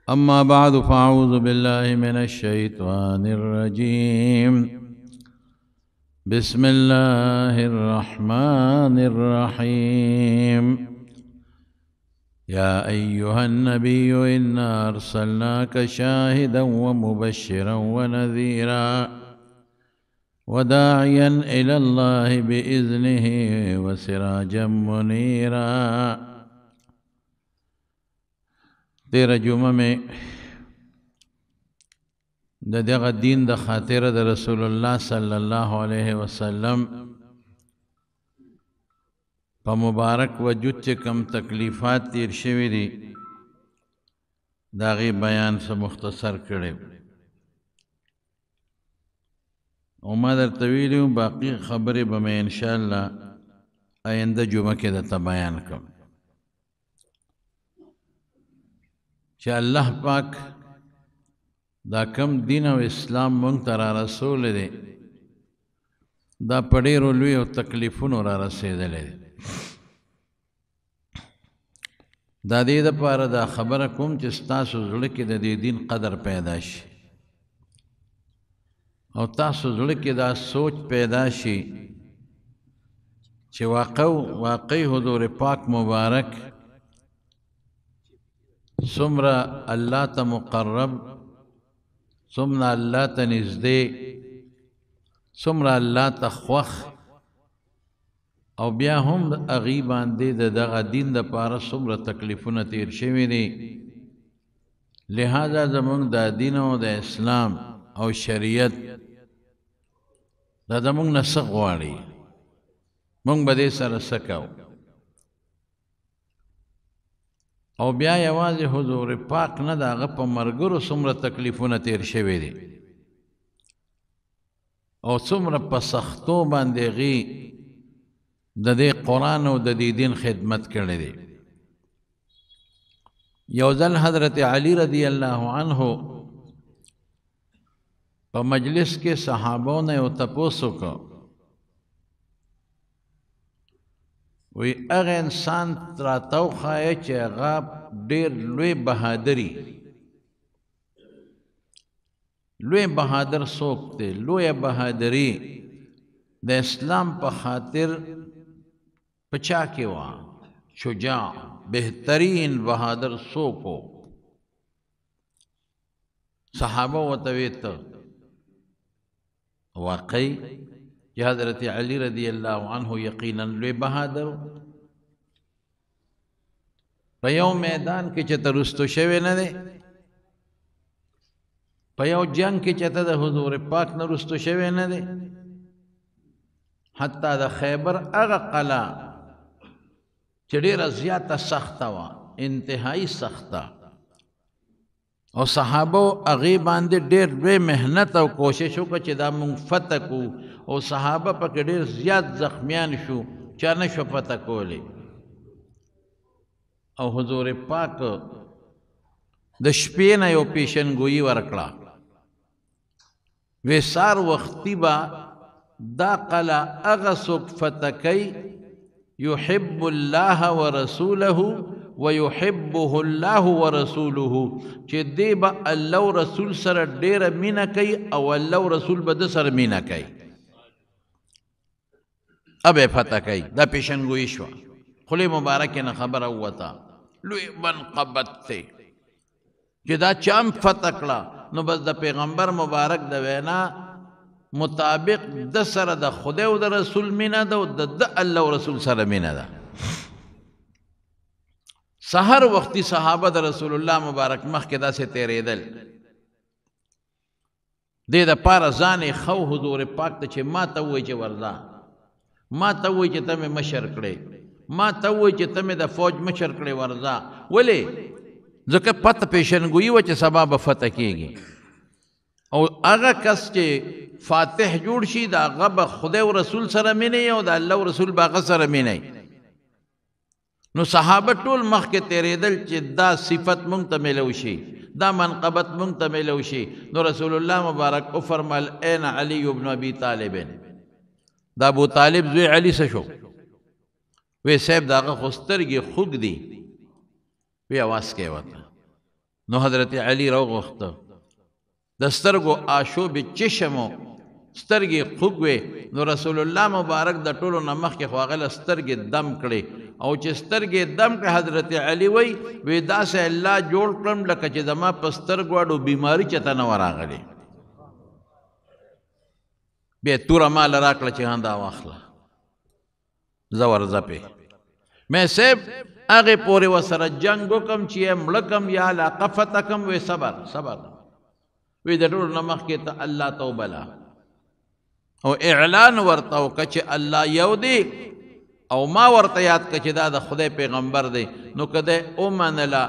أما بعد فأعوذ بالله من الشيطان الرجيم. بسم الله الرحمن الرحيم. يا أيها النبي إنا أرسلناك شاهدا ومبشرا ونذيرا وداعيا إلى الله بإذنه وسراجا منيرا. تیرہ جمعہ میں دغه دین د خاطر د رسول الله صلی الله علیه وسلم په مبارک وجود چې کم تکلیفات تیر شوي دي د هغې بیان څه مختصر کړی او ما درته ویلي وو باقي خبرې به مې انشاءالله آینده جمعه کې درته بیان کړم چې الله پاک دا کم دین او اسلام مونږ ته را رسولی دی دا په ډېرو لویو تکلیفونو را رسېدلی دی. دا دې دپاره دا خبره کوم چې ستاسو زړه کې د دې دین قدر پیدا شي او تاسو زړه کې دا سوچ پیدا شي چې واقعي حضور پاک مبارک څومره الله ته مقرب، څومره الله ته نږدې، څومره الله ته خوښ، او بیا هم هغې باندې د دغه دین دپاره څومره تکلیفونه تیر شوي دي. لہذا زمونږ دا دین او د اسلام او شریعت دا زمونږ نه څه غواړي، مونږ به دې سره څه کوو. او بیا یوازې حضور پاک نه د هغه په ملګرو څومره تکلیفونه تیر شوي دي او څومره په سختو باندې هغې د دې قرآن او د دې دین خدمت کړی دی. یو ځل حضرت علی رضی الله عنه په مجلس کې صحابو نه یو تپوس وکړ، وی هغه انسان راته وښایه چې هغه ډېر لوی بهادر څوک دی، لویه بهادري د اسلام په خاطر په چا کې وه، شجاع بهترین بهادر څوک و. صحابه ورته ویې ته واقعي کہ حضرت علی رضی اللہ عنہ یقیناً لوی بہادر په یو میدان کې چې ته رستو شوی نه دی، په یو جنگ کې چې ته د حضور پاک نه رستو شوی نه دی، حتی د خیبر هغه قلعه چې ډېره زیاته سخته وه، انتهایی سخته، او صحابو هغې باندې ډېر لوی محنت او کوشش وکړه چې دا مونږ فتح کړو، او صحابه پکې ډېر زیات زخمیان شو، چا نه شو فتح کولی. او حضور پاک د شپې نه یو پیشنګویي ورکړه، وی سار وختي به دا قلعه هغه څوک فتح کوي یحب الله ورسوله ويحبه الله ورسوله، چې دی به الله او رسول سره ډېره مینه کوي او الله او رسول به د سره مینه کوي، ابه فتح کوي. دا پیشنګویي شوه، خولې مبارکې نه خبره ووته، لوی منقبت دی چې دا چا هم فتح کړه نو بس د پیغمبر مبارک د وینا مطابق د سره د خدای او د رسول مینه ده او د الله او رسول سره مینه ده. سحر وختي صحابه د رسول الله مبارک مخکې داسې تېرېدل، دې دپاره ځان یې ښه حضور پاک ته چې ما ته ووایي چې ورځه، ما ته ووایي چې ته مې مشر کړې، ما ته ووایي چې ته مې د فوج مشر کړې ورځه. ولې؟ ځکه پته پیشنګویي وه چې سبا به فتح کېږي، او هغه کس چې فاتح جوړ شي د هغه به خدای او رسول سره مینه او د الله او رسول به هغه سره مینه. نو صحابه ټول مخکې تېرېدل چې دا صفت مونږ ته میلو شي، دا منقبت مونږ ته میلو شي. نو رسول الله مبارک وفرمایل این علی بن ابی طالب، دا ابو طالب زوی علی څه شو؟ وی صاحب د هغه خو سترګې خوږ دي، وی اواز کې وته. نو حضرت علی راوغوښته د سترګو آشوب چشمو سترګې خوږ وې نو رسول الله مبارک د ټولو نه مخکې خو هغه له سترګې دم کړې او چې سترګې دم کړې حضرت علی وی داسې الله جوړ کړم لکه چې زما په سترګو اډو بیماري چېته نه وراغلې بیا توره ماله راکړه چې دا واخله زه ورځه پې مې صاحب هغې پورې ورسره جنګ وکړم چې یې مړه کړم یا علاقه فتح کړم وی صبر وی د ټولو نه مخکې ته الله توبله او اعلان ورته وکړه چې الله یو دی او ما ورته یاد کړه چې دا د خدای پیغمبر دی نو که دی ومنله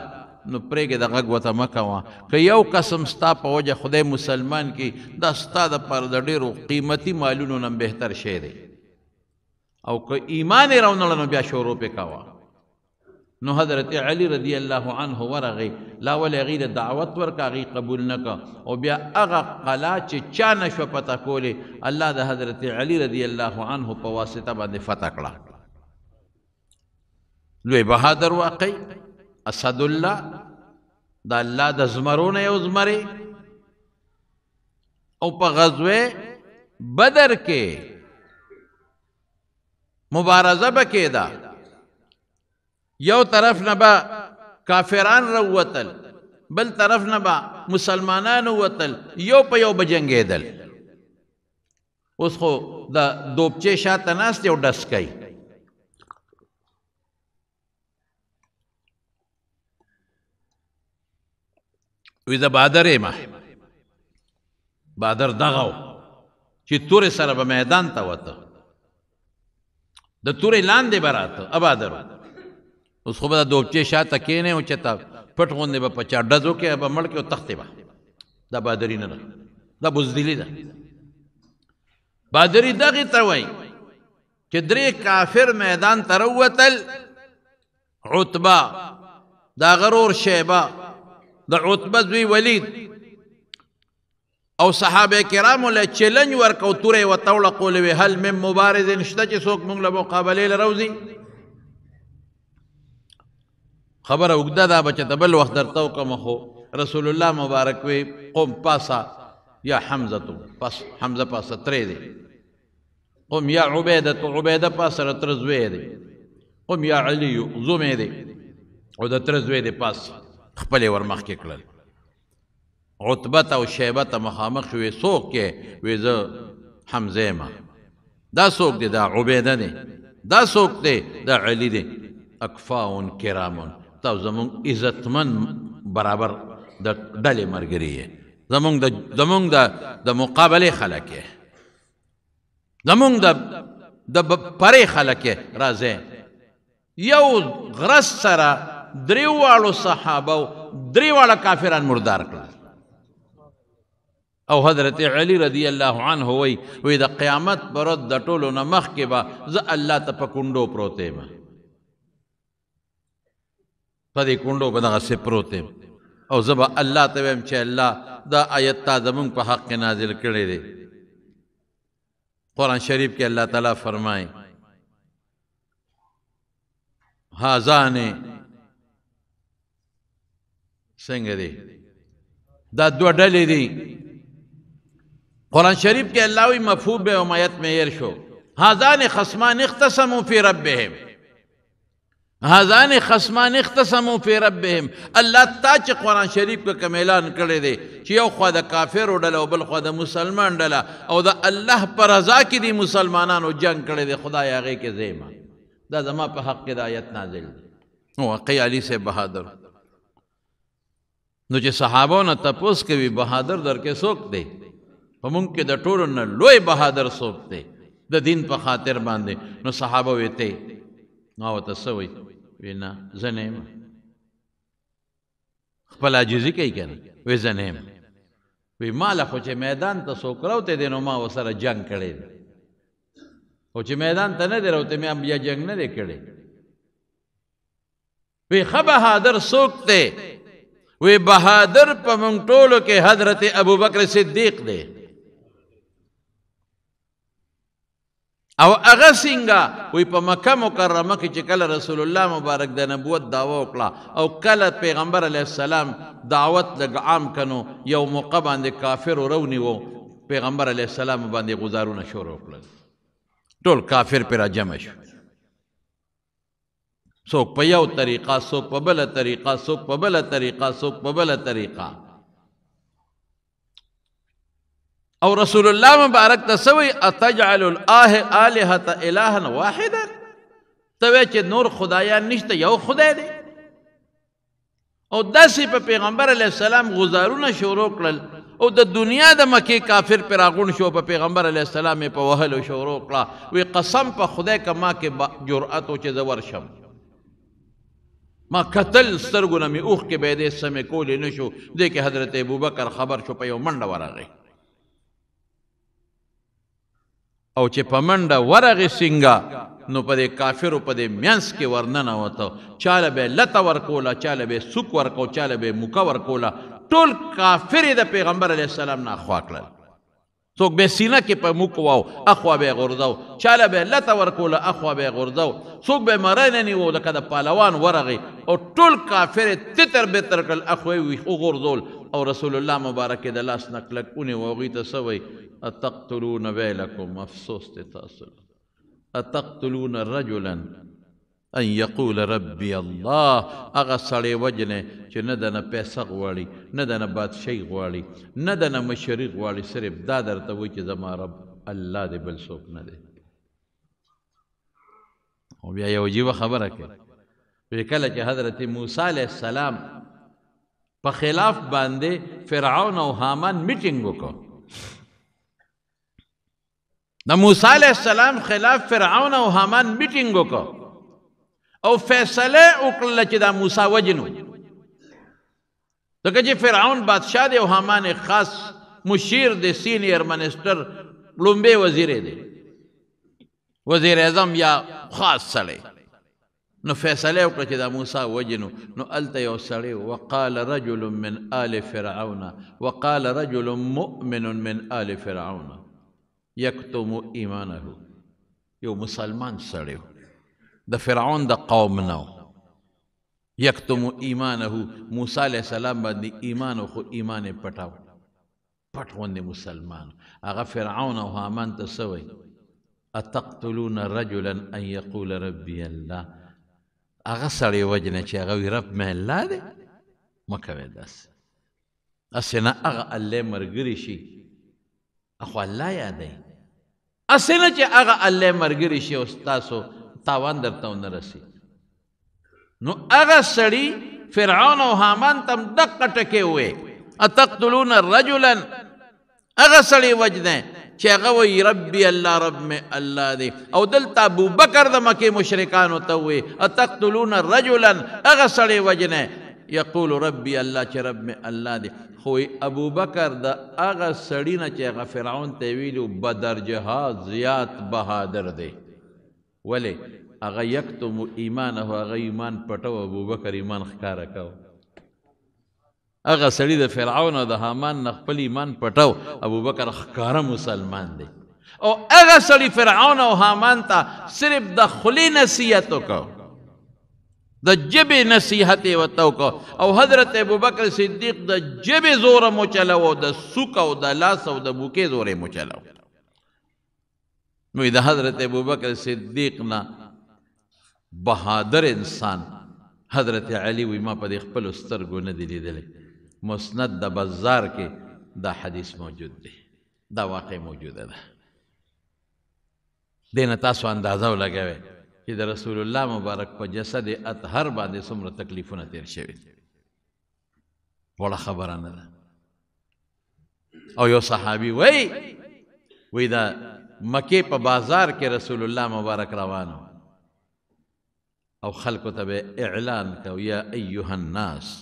نو پرېږدې د غږ ورته مه کوه که یو قسم ستا په وجه خدای مسلمان کړي دا ستا دپاره د ډېرو قیمتي مالونو نه بهتر شی دی او که ایمان یې راونړه نو بیا شروع پې کوه نو حضرت علی رضی الله عنه ورغی لا ولې هغې د دعوت ورکړه هغې قبول نه کړه او بیا هغه قلا چې چا نه شوه پته کولې الله د حضرت علی رضی الله عنه په واسطه باندې فتح کړه لوی بهادر واقع اسد الله د الله د زمرو نه یو زمرې او په غزوه بدر کې مبارزه به کېده یو طرف نه به کافران راووتل بل طرف نه به مسلمانان ووتل یو په یو به جنګېدل اوس خو د دوبچې شاته ناست یو ډسکی وی د بادر یم بادر دغه و چې تورې سره به میدان ته وته د تورې لاندې به راته بادر اوس خو به د دوبچې شاته کښېنې او چې ته پټ غوندې به په چا ډزو کې به مړ کې او تختې به دا بادري نه ده دا بزدلي ده بادري دغې ته وایي چې درې کافر میدان ته راووتل عتبه د هغه ورور شیبه د عتبه زوی ولید او صحابه کرامو له چیلنج ورکړ تورې یې ورته وړقولې وې هل من مبارز شته چې څوک موږ له مقابلې له راوځي خبره اوږده ده به چې ته بل وخت درته وکړم خو رسول الله مبارک وی قم پاسه یا حمزه پس حمزه پاسه ترې دی قم یا عبیده پاسه د تره زوی دی قم یا علي زومی دی او د تره زوی دی پاس خپلې ور مخکې کړل عتبه ته او شیبه ته مخامخ شوې څوک کې وی زه حمزه یم دا څوک دی دا عبیده دی دا څوک دی دا علي دی اکفاون کرامون تا زمونږ عزتمن برابر د ډلې ملګري یې زمونږ د مقابلې خلک یې زمونږ د پرې خلک یې راځئ یو غرس سره درې واړو صحابه درې واړه کافران مردار کړل او حضرت علی رضی الله عنه وی د قیامت پر ورځ د ټولو نه مخکې به زه الله ته په کونډو پروت یم په دې کونډو به دغسې پروت یم او زه به الله ته ویم چې الله دا آیت تا زمونږ په حق کې نازل کړی دی قرآن شریف کې الله تعالی فرمایي هازان څنګه دی دا دوه ډلې دي قرآن شریف کې الله وی مفهوم به امایت میں ایر شو هازان خصمان اختصموا فی ربهم هازان خصمان اختصموا فی ربهم الله تا چې قرآن شریف کې کوم اعلان کړی دی چې یو خوا د کافرو ډله او بل خوا د مسلمان ډله او د الله په رضا کې دي مسلمانانو جنګ کړی دی خدای هغې کې زیمه دا زما په حق کې د آیت نازل دی واقعي علي صاحب بهادر نو چې صحابو نه تپوس کوي بهادر در کې څوک دی په مونږ کې د ټولو نه لوی بهادر څوک دی د دین په خاطر باندې نو صحابه وی ته ما ورته څه وی وی نه زه نه یم خپل عاجزي کوي که نه وی زه نه یم وی ما له خو چې میدان ته څوک راوتی دی نو ما ورسره جنګ کړی دی خو چې میدان ته نه دی راوتی ما بیا جنګ نه دی کړی وی ښه بهادر څوک دی وی بهادر په مونږ ټولو کې حضرت ابوبکر صدیق دی او هغه څنګه وی په مکه مکرمه کې چې کله رسول الله مبارک د نبوت دعوه وکړه او کله پیغمبر علیه السلام دعوت لږ عام کنو یو موقع باندې کافر ورونیو پیغمبر علیه السلام باندې غزارونه شروع کړل ټول کافر پر جمع شو څوک په یو طریقه څوک په بله طریقه څوک په بله طریقه څوک په بله طریقه او رسول الله مبارک ته سوی اتجعل الآلهة الها واحدا ته چې نور خدایان نشته یو خدای دی او داسې په پیغمبر علیه السلام غزارونه شروع کړل او د دنیا د مکې کافر پر راغون شو په پیغمبر علیه السلام په وهلو شروع کړه وی قسم په خدای که ما کې جرأت و چې زه ورشم ما کتل سترګونه مې اوښ کې به یې دې سمې کولی نه شو دې کې حضرت ابوبکر خبر شو په یو منډه ورغی او چې په منډه ورغې څنګه نو په دې کافرو په دې منځ کې ورننوته چاله به یې لته ورکوله چاله به یې سوک ورکو چاله به یې موکه ورکوله ټول کافر یې د پیغمبر علیه السلام نه اخوا کړل څوک به یې سینه کې په موک واو اخوا به یې غورځو چاله به یې لته ورکوله اخوا به یې غورځو څوک به یې مری نه نیو لکه د پهلوان ورغې او ټول کافر یې تتر بتر کړل اخوا یې وغورځول او رسول الله مبارک د لاس نه کلک ونیو هغوی ته څه وایي اتقتلون ویلکم افسوس دی تاسو اتقتلون رجلا ان یقول ربی الله هغه سړی وجنې چې نه دنه پیسه غواړي نه دنه بادشاهي غواړي نه دنه مشري غواړي صرف دا درته وایي چې زما رب الله دی بل څوک نه دی او بیا یو عجیبه خبره کوي کله چې حضرت موسی علیه السلام په خلاف باندې فرعون او حامان میټینګ وکړ د موسی علیه السلام خلاف فرعون او حامان میټینګ وکړ او فیصله وکړله چې دا موسی وجنو ځکه چې فرعون بادشاه دی او حامان خاص مشیر دی سینیر منسټر لومبی وزیر دی وزیر اعظم یا خاص سړی نو فیصله وکړه چې دا موسی وجنو نو هلته یو سړی وقال رجل من آل فرعون وقال رجل مؤمن من آل فرعون یکتم ایمانه یو مسلمان سړی د فرعون د قوم نه یکتم ایمانه موسی علیه السلام باندې ایمان خو ایمان یې پټاو پټ غوندې مسلمان هغه فرعون او حامان ته څه وایي اتقتلون رجلا ان یقول ربی الله هغه سړی وجنه چې هغه وي رب مې الله دی مه کوئ داسې هسې نه هغه الله ملګري شي اخو الله یادوي هسې نه چې هغه الله ملګري شي او ستاسو تاوان درته ونه رسي نو هغه سړي فرعون او حامان ته هم دقه ټکې ووې اتقتلون رجلا هغه سړي وجنه چې هغه وایي ربي الله رب مې الله دی او دلته ابوبکر د مکې مشرکانو ته ووې اتقتلون رجلا هغه سړي وجنه یقول ربي الله چې رب مې الله دی خو ابوبکر د هغه سړي نه چې هغه فرعون ته ویلي بدر جهاد زیات بهادر دی ولې هغه یکتم ایمانه هغه ایمان پټو ابوبکر ایمان ښکاره کوو هغه سړي د فرعون او د حامان نه خپل ایمان پټو ابوبکر ښکاره مسلمان دی او هغه سړي فرعون او حامان ته صرف د خولې نصیحت وکړو د ژبې نصیحت یې ورته وکړو او حضرت ابوبکر صدیق د ژبې زوره مو چلو د سوک او د لاس او د بوکې زوره مو چلو نو د حضرت ابوبکر صدیق نه بهادر انسان حضرت علی وی ما په دې خپلو سترګو نه دی لیدلی مسند د بزار کې دا حدیث موجود دی دا واقع موجوده ده دې نه تاسو اندازه ولګوئ چې د رسول الله مبارک په جسد اطهر باندې څومره تکلیفونه تیر شوي وړه خبره نه ده او یو صحابي وی دا مکې په بازار کې رسول الله مبارک روانو او خلکو ته به اعلان کو یا ایها الناس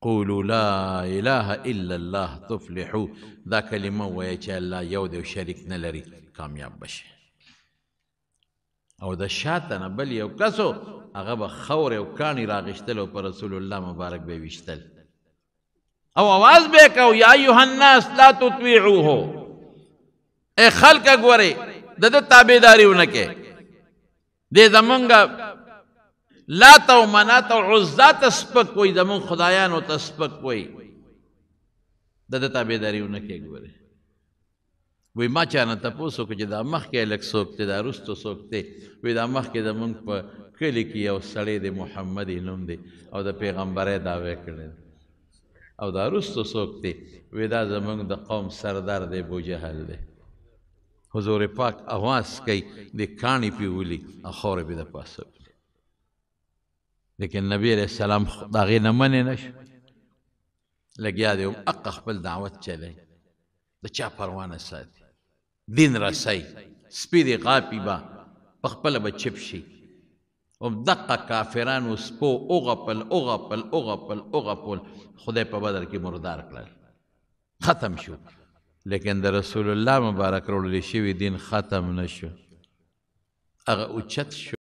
قولوا لا اله الا الله تفلحوا دا کلمه وایي چې الله یو دی او شریک نه لري کامیاب بشي او د شاته نه بل یو کسو هغه به خور او کاڼي راغشتل او پر رسول الله مبارک به ویشتل او آواز به کو یا ایها الناس لا تطیعوه ای خلق ګورئ د ده تابعداري ونه کې دې زمونږ لات او منات او عزا ته سپک وایي زمونږ خدایانو ته سپک وایي د ده تابعداري ونه کې ګورې وی ما چا نه تپوس وکړو چې دا مخکې هلک څوک دی دا وروستو څوک دی وی دا مخکې زمونږ په کلي کې یو سړی دی محمد یې نوم دی او د پیغمبرۍ دعوی کړی او دا وروستو څوک دی وی دا زمونږ د قوم سردار دی ابوجهل دی حضور پاک اواز کوي د کاڼي پې ولي او خاورې پې د پاسه لیکن نبی علیہ السلام د هغې نه منې نه شو لګیا دی حق خپل دعوت چلی د چا پروا نه ساتي دین رسی سپي د غاپي به پخپله به چپ شي دقه کافرانو سپو اغپل خدای په بدر کې مردار کړل ختم شو لیکن د رسول الله مبارک راوړل شوي دین ختم نه شو هغه اوچت شو